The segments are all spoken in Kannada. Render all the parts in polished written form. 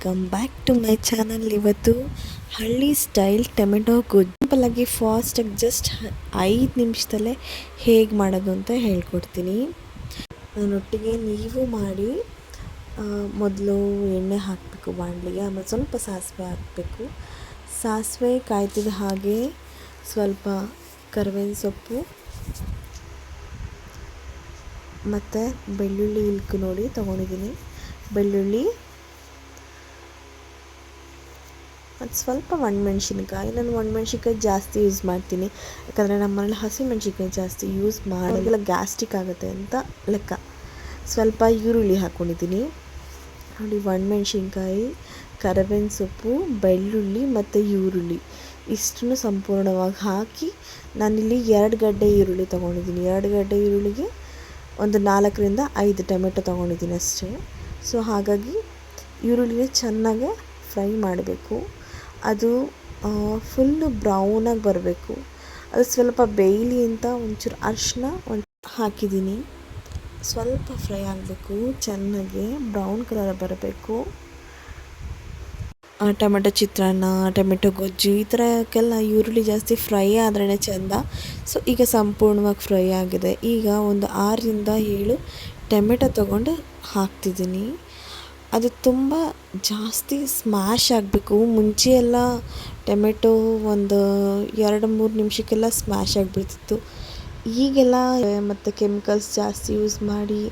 Welcome back to my channel. ಇವತ್ತು ಹಳ್ಳಿ ಸ್ಟೈಲ್ ಟೊಮೆಟೊ ಗೊಜ್ಜು ಸಿಂಪಲ್ಲಾಗಿ ಫಾಸ್ಟಾಗಿ ಜಸ್ಟ್ 5 ನಿಮಿಷದಲ್ಲೇ ಹೇಗೆ ಮಾಡೋದು ಅಂತ ಹೇಳ್ಕೊಡ್ತೀನಿ. ನನ್ನೊಟ್ಟಿಗೆ ನೀವು ಮಾಡಿ. ಮೊದಲು ಎಣ್ಣೆ ಹಾಕಬೇಕು ಬಾಣಲಿಗೆ, ಆಮೇಲೆ ಸ್ವಲ್ಪ ಸಾಸಿವೆ ಹಾಕಬೇಕು. ಸಾಸಿವೆ ಕಾಯ್ತಿದ್ದ ಹಾಗೆ ಸ್ವಲ್ಪ ಕರಿಬೇವಿನ ಸೊಪ್ಪು ಮತ್ತು ಬೆಳ್ಳುಳ್ಳಿ ಇಲ್ಕು ನೋಡಿ ತೊಗೊಂಡಿದ್ದೀನಿ. ಬೆಳ್ಳುಳ್ಳಿ ಮತ್ತು ಸ್ವಲ್ಪ ಒಣಮೆಣ್ಸಿನ್ಕಾಯಿ. ನಾನು ಒಣಮೆಣ್ಸಿನ್ಕಾಯಿ ಜಾಸ್ತಿ ಯೂಸ್ ಮಾಡ್ತೀನಿ, ಯಾಕಂದರೆ ನಮ್ಮನೇಲಿ ಹಸಿಮೆಣ್ಸಿನ್ಕಾಯಿ ಜಾಸ್ತಿ ಯೂಸ್ ಮಾಡೋದಿಲ್ಲ, ಗ್ಯಾಸ್ಟ್ರಿಕ್ ಆಗುತ್ತೆ ಅಂತ ಲೆಕ್ಕ. ಸ್ವಲ್ಪ ಈರುಳ್ಳಿ ಹಾಕ್ಕೊಂಡಿದ್ದೀನಿ ನೋಡಿ. ಒಣಮೆಣ್ಸಿನ್ಕಾಯಿ, ಕರಿಬೇವಿನ ಸೊಪ್ಪು, ಬೆಳ್ಳುಳ್ಳಿ ಮತ್ತು ಈರುಳ್ಳಿ ಇಷ್ಟನ್ನು ಸಂಪೂರ್ಣವಾಗಿ ಹಾಕಿ ನಾನಿಲ್ಲಿ 2 ಗಡ್ಡೆ ಈರುಳ್ಳಿ ತೊಗೊಂಡಿದ್ದೀನಿ. 2 ಗಡ್ಡೆ ಈರುಳ್ಳಿಗೆ ಒಂದು 4ರಿಂದ 5 ಟೊಮೆಟೊ ತೊಗೊಂಡಿದ್ದೀನಿ ಅಷ್ಟೇ. ಸೊ ಹಾಗಾಗಿ ಈರುಳ್ಳಿನ ಚೆನ್ನಾಗಿ ಫ್ರೈ ಮಾಡಬೇಕು. ಅದು ಫುಲ್ಲು ಬ್ರೌನಾಗಿ ಬರಬೇಕು. ಅದು ಸ್ವಲ್ಪ ಬೇಯಲಿ ಅಂತ ಒಂಚೂರು ಅರಿಶಿನ ಹಾಕಿದ್ದೀನಿ. ಸ್ವಲ್ಪ ಫ್ರೈ ಆಗಬೇಕು, ಚೆನ್ನಾಗಿ ಬ್ರೌನ್ ಕಲರ್ ಬರಬೇಕು. ಟೊಮೆಟೊ ಚಿತ್ರಾನ್ನ, ಟೊಮೆಟೊ ಗೊಜ್ಜು ಈ ಥರಕ್ಕೆಲ್ಲ ಈರುಳ್ಳಿ ಜಾಸ್ತಿ ಫ್ರೈ ಆದ್ರೇ ಚೆಂದ. ಸೊ ಈಗ ಸಂಪೂರ್ಣವಾಗಿ ಫ್ರೈ ಆಗಿದೆ. ಈಗ ಒಂದು 6ರಿಂದ 7 ಟೊಮೆಟೊ ತೊಗೊಂಡು ಹಾಕ್ತಿದ್ದೀನಿ. ಅದು ತುಂಬ ಜಾಸ್ತಿ ಸ್ಮ್ಯಾಶ್ ಆಗಬೇಕು. ಮುಂಚೆ ಎಲ್ಲ ಟೊಮೆಟೊ ಒಂದು 2-3 ನಿಮಿಷಕ್ಕೆಲ್ಲ ಸ್ಮ್ಯಾಶ್ ಆಗಿಬಿಡ್ತಿತ್ತು. ಈಗೆಲ್ಲ ಮತ್ತು ಕೆಮಿಕಲ್ಸ್ ಜಾಸ್ತಿ ಯೂಸ್ ಮಾಡಿ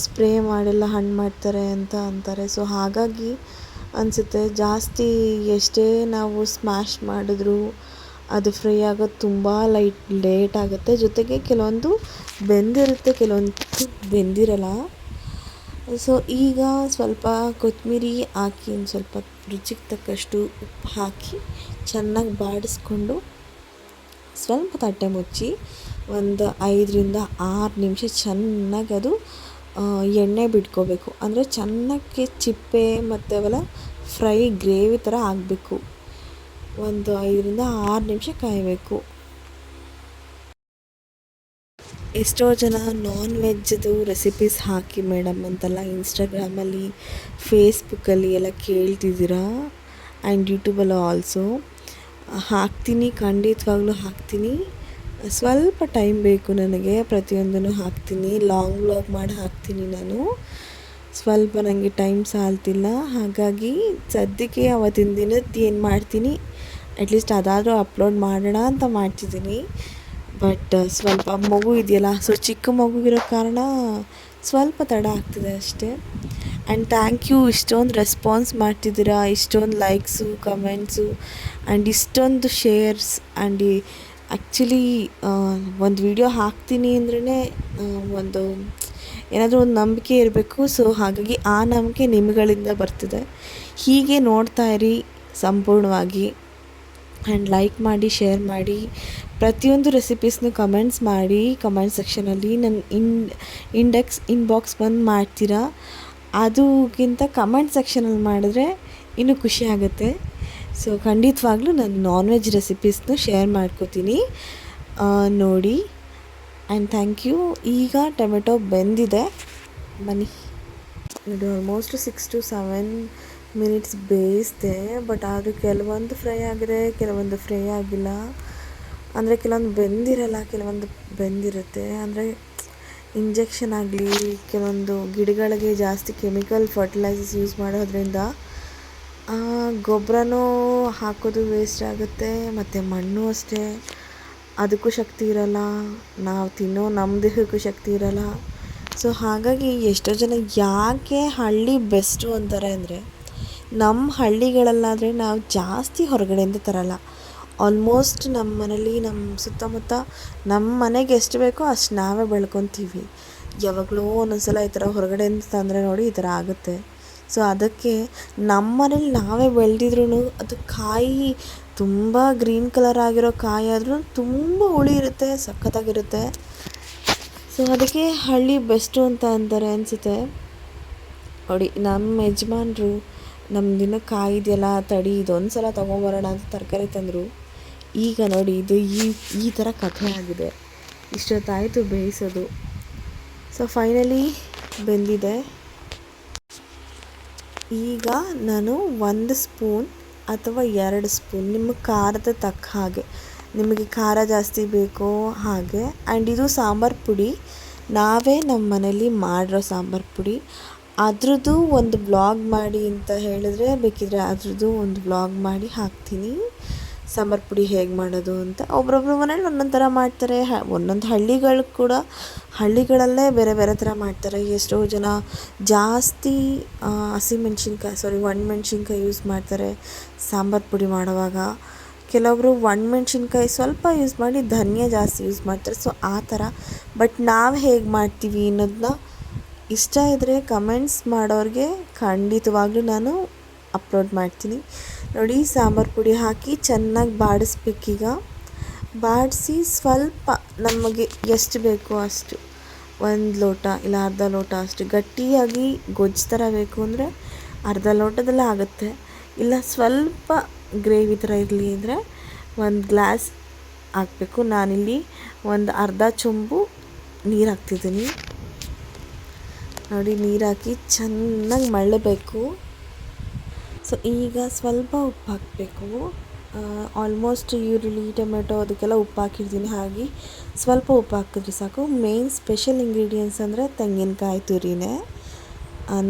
ಸ್ಪ್ರೇ ಮಾಡೆಲ್ಲ ಹಣ್ಣು ಮಾಡ್ತಾರೆ ಅಂತ ಅಂತಾರೆ. ಸೊ ಹಾಗಾಗಿ ಅನಿಸುತ್ತೆ ಜಾಸ್ತಿ ಎಷ್ಟೇ ನಾವು ಸ್ಮ್ಯಾಶ್ ಮಾಡಿದ್ರೂ ಅದು ಫ್ರೈ ಆಗೋದು ತುಂಬ ಲೇಟ್ ಆಗುತ್ತೆ. ಜೊತೆಗೆ ಕೆಲವೊಂದು ಬೆಂದಿರುತ್ತೆ, ಕೆಲವೊಂದು ಬೆಂದಿರಲ್ಲ. ಸೊ ಈಗ ಸ್ವಲ್ಪ ಕೊತ್ತಂಬರಿ ಹಾಕಿ, ಒಂದು ಸ್ವಲ್ಪ ರುಚಿಗೆ ತಕ್ಕಷ್ಟು ಉಪ್ಪು ಹಾಕಿ ಚೆನ್ನಾಗಿ ಬಾಡಿಸ್ಕೊಂಡು ಸ್ವಲ್ಪ ತಟ್ಟೆ ಮುಚ್ಚಿ ಒಂದು 5ರಿಂದ 6 ನಿಮಿಷ ಚೆನ್ನಾಗಿ ಅದು ಎಣ್ಣೆ ಬಿಟ್ಕೋಬೇಕು. ಅಂದರೆ ಚೆನ್ನಾಗಿ ಚಿಪ್ಪೆ ಮತ್ತು ಅವೆಲ್ಲ ಫ್ರೈ ಗ್ರೇವಿ ಥರ ಆಗಬೇಕು. ಒಂದು 5ರಿಂದ 6 ನಿಮಿಷ ಕಾಯಬೇಕು. ಎಷ್ಟೋ ಜನ ನಾನ್ ವೆಜ್ಜದು ರೆಸಿಪೀಸ್ ಹಾಕಿ ಮೇಡಮ್ ಅಂತೆಲ್ಲ ಇನ್ಸ್ಟಾಗ್ರಾಮಲ್ಲಿ, ಫೇಸ್ಬುಕ್ಕಲ್ಲಿ ಎಲ್ಲ ಕೇಳ್ತಿದ್ದೀರಾ. ಆ್ಯಂಡ್ ಯೂಟ್ಯೂಬಲ್ಲೂ ಆಲ್ಸೋ ಹಾಕ್ತೀನಿ, ಖಂಡಿತವಾಗ್ಲೂ ಹಾಕ್ತೀನಿ. ಸ್ವಲ್ಪ ಟೈಮ್ ಬೇಕು ನನಗೆ, ಪ್ರತಿಯೊಂದನ್ನು ಹಾಕ್ತೀನಿ. ಲಾಂಗ್ ವ್ಲಾಗ್ ಮಾಡಿ ಹಾಕ್ತೀನಿ ನಾನು. ಸ್ವಲ್ಪ ನನಗೆ ಟೈಮ್ ಸಾಲ್ತಿಲ್ಲ, ಹಾಗಾಗಿ ಸದ್ಯಕ್ಕೆ ಅವತ್ತಿನ ದಿನದ್ದು ಏನು ಮಾಡ್ತೀನಿ ಅಟ್ಲೀಸ್ಟ್ ಅದಾದರೂ ಅಪ್ಲೋಡ್ ಮಾಡೋಣ ಅಂತ ಮಾಡ್ತಿದ್ದೀನಿ. ಬಟ್ ಸ್ವಲ್ಪ ಮಗು ಇದೆಯಲ್ಲ, ಸೊ ಚಿಕ್ಕ ಮಗು ಇರೋ ಕಾರಣ ಸ್ವಲ್ಪ ತಡ ಆಗ್ತಿದೆ ಅಷ್ಟೇ. ಆ್ಯಂಡ್ ಥ್ಯಾಂಕ್ ಯು, ಇಷ್ಟೊಂದು ರೆಸ್ಪಾನ್ಸ್ ಮಾಡ್ತಿದ್ದೀರಾ, ಇಷ್ಟೊಂದು ಲೈಕ್ಸು, ಕಮೆಂಟ್ಸು ಆ್ಯಂಡ್ ಇಷ್ಟೊಂದು ಶೇರ್ಸ್. ಆ್ಯಂಡ್ ಆ್ಯಕ್ಚುಲಿ ಒಂದು ವಿಡಿಯೋ ಹಾಕ್ತೀನಿ ಅಂದ್ರೇ ಒಂದು ಏನಾದರೂ ಒಂದು ನಂಬಿಕೆ ಇರಬೇಕು. ಸೊ ಹಾಗಾಗಿ ಆ ನಂಬಿಕೆ ನಿಮ್ಗಳಿಂದ ಬರ್ತಿದೆ. ಹೀಗೆ ನೋಡ್ತಾ ಇರಿ ಸಂಪೂರ್ಣವಾಗಿ. ಆ್ಯಂಡ್ ಲೈಕ್ ಮಾಡಿ, ಶೇರ್ ಮಾಡಿ, ಪ್ರತಿಯೊಂದು ರೆಸಿಪೀಸ್ನು ಕಮೆಂಟ್ಸ್ ಮಾಡಿ. ಕಮೆಂಟ್ ಸೆಕ್ಷನಲ್ಲಿ ನನ್ನ ಇನ್ಬಾಕ್ಸ್ ಬಂದು ಮಾಡ್ತೀರಾ. ಅದಕ್ಕಿಂತ ಕಮೆಂಟ್ ಸೆಕ್ಷನಲ್ಲಿ ಮಾಡಿದ್ರೆ ಇನ್ನೂ ಖುಷಿ ಆಗುತ್ತೆ. ಸೊ ಖಂಡಿತವಾಗ್ಲೂ ನಾನು ನಾನ್ ವೆಜ್ ರೆಸಿಪೀಸ್ನು ಶೇರ್ ಮಾಡ್ಕೋತೀನಿ, ನೋಡಿ. And thank you. ಈಗ ಟೊಮೆಟೊ ಬೆಂದಿದೆ, ಬನ್ನಿ ನೋಡಿ. ಆಲ್ಮೋಸ್ಟ್ 6 to 7 ಮಿನಿಟ್ಸ್ ಬೇಯಿಸಿದೆ. ಬಟ್ ಆದರೂ ಕೆಲವೊಂದು ಫ್ರೈ ಆಗಿದೆ, ಕೆಲವೊಂದು ಫ್ರೈ ಆಗಿಲ್ಲ. ಅಂದರೆ ಕೆಲವೊಂದು ಬೆಂದಿರಲ್ಲ, ಕೆಲವೊಂದು ಬೆಂದಿರುತ್ತೆ. ಅಂದರೆ ಇಂಜೆಕ್ಷನ್ ಆಗಲಿ, ಕೆಲವೊಂದು ಗಿಡಗಳಿಗೆ ಜಾಸ್ತಿ ಕೆಮಿಕಲ್ ಫರ್ಟಿಲೈಸರ್ಸ್ ಯೂಸ್ ಮಾಡೋದ್ರಿಂದ ಗೊಬ್ಬರನೂ ಹಾಕೋದು ವೇಸ್ಟ್ ಆಗುತ್ತೆ, ಮತ್ತು ಮಣ್ಣು ಅಷ್ಟೇ, ಅದಕ್ಕೂ ಶಕ್ತಿ ಇರಲ್ಲ. ನಾವು ತಿನ್ನೋ ನಮ್ಮ ದೇಹಕ್ಕೂ ಶಕ್ತಿ ಇರಲ್ಲ. ಸೊ ಹಾಗಾಗಿ ಎಷ್ಟೋ ಜನ ಯಾಕೆ ಹಳ್ಳಿ ಬೆಸ್ಟು ಅಂತಾರೆ ಅಂದರೆ, ನಮ್ಮ ಹಳ್ಳಿಗಳಲ್ಲಾದರೆ ನಾವು ಜಾಸ್ತಿ ಹೊರಗಡೆಯಿಂದ ತರಲ್ಲ. ಆಲ್ಮೋಸ್ಟ್ ನಮ್ಮ ಮನೇಲಿ, ನಮ್ಮ ಸುತ್ತಮುತ್ತ ನಮ್ಮ ಮನೆಗೆ ಎಷ್ಟು ಬೇಕೋ ಅಷ್ಟು ನಾವೇ ಬೆಳ್ಕೊತೀವಿ. ಯಾವಾಗಲೂ ಒಂದೊಂದ್ಸಲ ಈ ಥರ ಹೊರಗಡೆಯಿಂದ ತಂದರೆ ನೋಡಿ ಈ ಥರ ಆಗುತ್ತೆ. ಸೊ ಅದಕ್ಕೆ ನಮ್ಮ ಮನೇಲಿ ನಾವೇ ಬೆಳೆದಿದ್ರೂ ಅದು ಕಾಯಿ ತುಂಬ ಗ್ರೀನ್ ಕಲರ್ ಆಗಿರೋ ಕಾಯಿ ಆದ್ರೂ ತುಂಬ ಹುಳಿ ಇರುತ್ತೆ, ಸಖತ್ತಾಗಿರುತ್ತೆ. ಸೊ ಅದಕ್ಕೆ ಹಳ್ಳಿ ಬೆಸ್ಟು ಅಂತ ಅಂತಾರೆ ಅನಿಸುತ್ತೆ. ನೋಡಿ, ನಮ್ಮ ಯಜಮಾನ್ರು ನಮ್ಮ ದಿನ ಕಾಯಿದೆಲ್ಲ ತಡಿ, ಇದೊಂದು ಸಲ ತೊಗೊಂಬರೋಣ ಅಂತ ತರಕಾರಿ ತಂದರು. ಈಗ ನೋಡಿ, ಇದು ಈ ಥರ ಕಥೆ ಆಗಿದೆ. ಇಷ್ಟೊತ್ತಾಯಿತು ಬೇಯಿಸೋದು. ಸೊ ಫೈನಲಿ ಬೆಂದಿದೆ. ಈಗ ನಾನು 1 ಸ್ಪೂನ್ ಅಥವಾ 2 ಸ್ಪೂನ್ ನಿಮ್ಮ ಖಾರದ ತಕ್ಕ ಹಾಗೆ, ನಿಮಗೆ ಖಾರ ಜಾಸ್ತಿ ಬೇಕೋ ಹಾಗೆ. ಆ್ಯಂಡ್ ಇದು ಸಾಂಬಾರು ಪುಡಿ, ನಾವೇ ನಮ್ಮ ಮನೇಲಿ ಮಾಡಿರೋ ಸಾಂಬಾರು ಪುಡಿ. ಅದ್ರದ್ದು ಒಂದು ವ್ಲಾಗ್ ಮಾಡಿ ಅಂತ ಹೇಳಿದ್ರೆ ಬೇಕಿದ್ರೆ ಅದ್ರದ್ದು ಒಂದು ವ್ಲಾಗ್ ಮಾಡಿ ಹಾಕ್ತೀನಿ, ಸಾಂಬಾರು ಪುಡಿ ಹೇಗೆ ಮಾಡೋದು ಅಂತ. ಒಬ್ರೊಬ್ರು ಮನೇಲಿ ಒಂದೊಂದು ಥರ ಮಾಡ್ತಾರೆ, ಒಂದೊಂದು ಹಳ್ಳಿಗಳು ಕೂಡ ಹಳ್ಳಿಗಳಲ್ಲೇ ಬೇರೆ ಬೇರೆ ಥರ ಮಾಡ್ತಾರೆ. ಎಷ್ಟೋ ಜನ ಜಾಸ್ತಿ ಒಣಮೆಣ್ಸಿನ್ಕಾಯಿ ಯೂಸ್ ಮಾಡ್ತಾರೆ ಸಾಂಬಾರು ಪುಡಿ ಮಾಡುವಾಗ. ಕೆಲವೊಬ್ರು ಒಣಮೆಣ್ಸಿನ್ಕಾಯಿ ಸ್ವಲ್ಪ ಯೂಸ್ ಮಾಡಿ ಧನಿಯಾ ಜಾಸ್ತಿ ಯೂಸ್ ಮಾಡ್ತಾರೆ. ಸೊ ಆ ಥರ. ಬಟ್ ನಾವು ಹೇಗೆ ಮಾಡ್ತೀವಿ ಅನ್ನೋದನ್ನ ಇಷ್ಟ ಇದ್ದರೆ ಕಮೆಂಟ್ಸ್ ಮಾಡೋರಿಗೆ ಖಂಡಿತವಾಗ್ಲೂ ನಾನು ಅಪ್ಲೋಡ್ ಮಾಡ್ತೀನಿ. ನೋಡಿ, ಸಾಂಬಾರು ಪುಡಿ ಹಾಕಿ ಚೆನ್ನಾಗಿ ಬಾಡಿಸ್ಬೇಕೀಗ. ಬಾಡಿಸಿ ಸ್ವಲ್ಪ ನಮಗೆ ಎಷ್ಟು ಬೇಕೋ ಅಷ್ಟು, 1 ಲೋಟ ಇಲ್ಲ ಅರ್ಧ ಲೋಟ ಅಷ್ಟು ಗಟ್ಟಿಯಾಗಿ ಗೊಜ್ಜು ಥರ ಬೇಕು ಅಂದರೆ ಅರ್ಧ ಲೋಟದಲ್ಲೇ ಆಗುತ್ತೆ. ಇಲ್ಲ ಸ್ವಲ್ಪ ಗ್ರೇವಿ ಥರ ಇರಲಿ ಅಂದರೆ 1 ಗ್ಲಾಸ್ ಹಾಕಬೇಕು. ನಾನಿಲ್ಲಿ ಒಂದು ಅರ್ಧ ಚೊಂಬು ನೀರು ಹಾಕ್ತಿದ್ದೀನಿ. ನೋಡಿ, ನೀರು ಹಾಕಿ ಚೆನ್ನಾಗಿ ಮಳ್ಳಬೇಕು. ಸೊ ಈಗ ಸ್ವಲ್ಪ ಉಪ್ಪು ಹಾಕಬೇಕು. ಆಲ್ಮೋಸ್ಟ್ ಈರುಳ್ಳಿ ಟೊಮೆಟೊ ಅದಕ್ಕೆಲ್ಲ ಉಪ್ಪು ಹಾಕಿರ್ತೀನಿ, ಹಾಗೆ ಸ್ವಲ್ಪ ಉಪ್ಪು ಹಾಕಿದ್ರೆ ಸಾಕು. ಮೇನ್ ಸ್ಪೆಷಲ್ ಇಂಗ್ರೀಡಿಯೆಂಟ್ಸ್ ಅಂದರೆ ತೆಂಗಿನಕಾಯಿ ತುರಿನೇ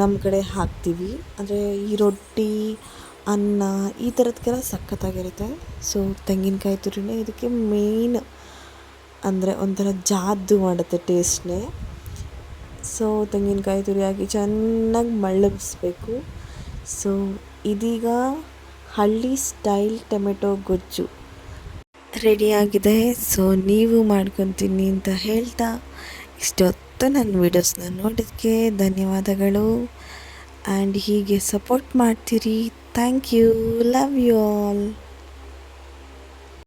ನಮ್ಮ ಕಡೆ ಹಾಕ್ತೀವಿ. ಅಂದರೆ ಈ ರೊಟ್ಟಿ, ಅನ್ನ ಈ ಥರದಕ್ಕೆಲ್ಲ ಸಖತ್ತಾಗಿರುತ್ತೆ. ಸೊ ತೆಂಗಿನಕಾಯಿ ತುರಿನೇ ಇದಕ್ಕೆ ಮೇನ್, ಅಂದರೆ ಒಂಥರ ಜಾದು ಮಾಡುತ್ತೆ ಟೇಸ್ಟ್ನೇ. ಸೊ ತೆಂಗಿನಕಾಯಿ ತುರಿ ಹಾಕಿ ಚೆನ್ನಾಗಿ ಮಳ್ಳಗಿಸ್ಬೇಕು. ಸೊ ಇದೀಗ ಹಳ್ಳಿ ಸ್ಟೈಲ್ ಟೊಮೆಟೊ ಗೊಜ್ಜು ರೆಡಿಯಾಗಿದೆ. ಸೊ ನೀವು ಮಾಡ್ಕೊತೀನಿ ಅಂತ ಹೇಳ್ತಾ, ಇಷ್ಟೊತ್ತು ನನ್ನ ವೀಡಿಯೋಸ್ನ ನೋಡೋದಕ್ಕೆ ಧನ್ಯವಾದಗಳು. ಆ್ಯಂಡ್ ಹೀಗೆ ಸಪೋರ್ಟ್ ಮಾಡ್ತೀರಿ. Thank you. Love you all.